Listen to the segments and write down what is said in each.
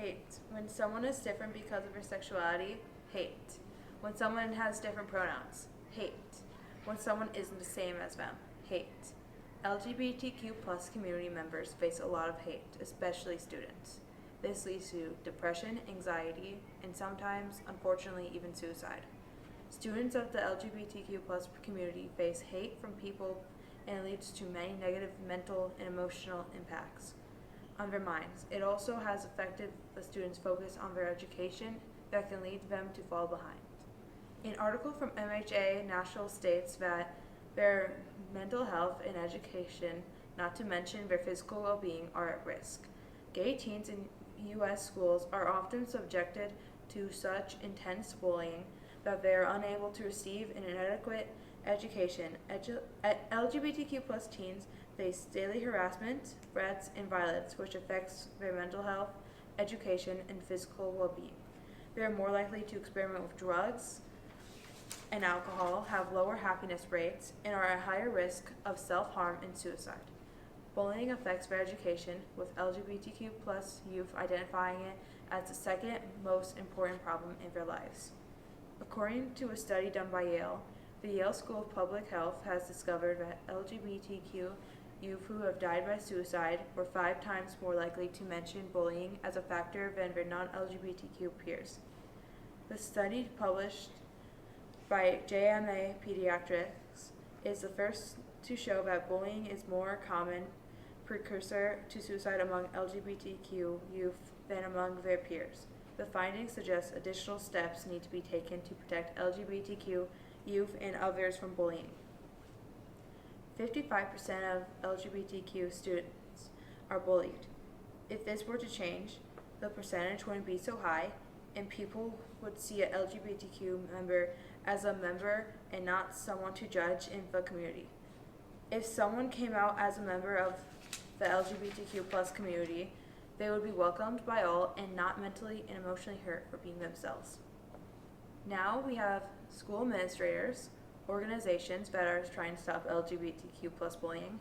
Hate. When someone is different because of their sexuality, hate. When someone has different pronouns, hate. When someone isn't the same as them, hate. LGBTQ plus community members face a lot of hate, especially students. This leads to depression, anxiety, and sometimes, unfortunately, even suicide. Students of the LGBTQ plus community face hate from people, and it leads to many negative mental and emotional impacts on their minds. It also has affected the students' focus on their education that can lead them to fall behind. An article from MHA National states that their mental health and education, not to mention their physical well-being, are at risk. Gay teens in U.S. schools are often subjected to such intense bullying that they are unable to receive an adequate education. LGBTQ plus teens face daily harassment, threats, and violence, which affects their mental health, education, and physical well-being. They are more likely to experiment with drugs and alcohol, have lower happiness rates, and are at higher risk of self-harm and suicide. Bullying affects their education, with LGBTQ plus youth identifying it as the second most important problem in their lives. According to a study done by Yale, the Yale School of Public Health has discovered that LGBTQ youth who have died by suicide were 5 times more likely to mention bullying as a factor than their non-LGBTQ peers. The study, published by JMA Pediatrics, is the first to show that bullying is more common precursor to suicide among LGBTQ youth than among their peers. The findings suggest additional steps need to be taken to protect LGBTQ youth and others from bullying. 55% of LGBTQ students are bullied. If this were to change, the percentage wouldn't be so high, and people would see an LGBTQ member as a member and not someone to judge in the community. If someone came out as a member of the LGBTQ plus community, they would be welcomed by all and not mentally and emotionally hurt for being themselves. Now we have school administrators, organizations that are trying to stop LGBTQ plus bullying,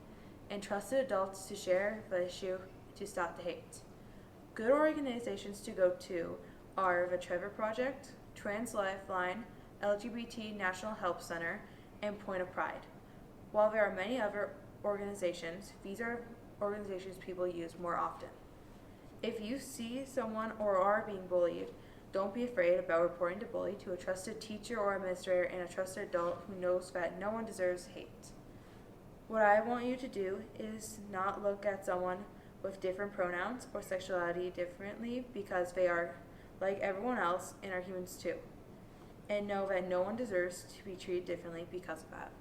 and trusted adults to share the issue to stop the hate. Good organizations to go to are the Trevor Project, Trans Lifeline, LGBT National Help Center, and Point of Pride. While there are many other organizations, these are organizations people use more often. If you see someone or are being bullied, don't be afraid about reporting the bully to a trusted teacher or administrator and a trusted adult who knows that no one deserves hate. What I want you to do is not look at someone with different pronouns or sexuality differently, because they are like everyone else and are humans too. And know that no one deserves to be treated differently because of that.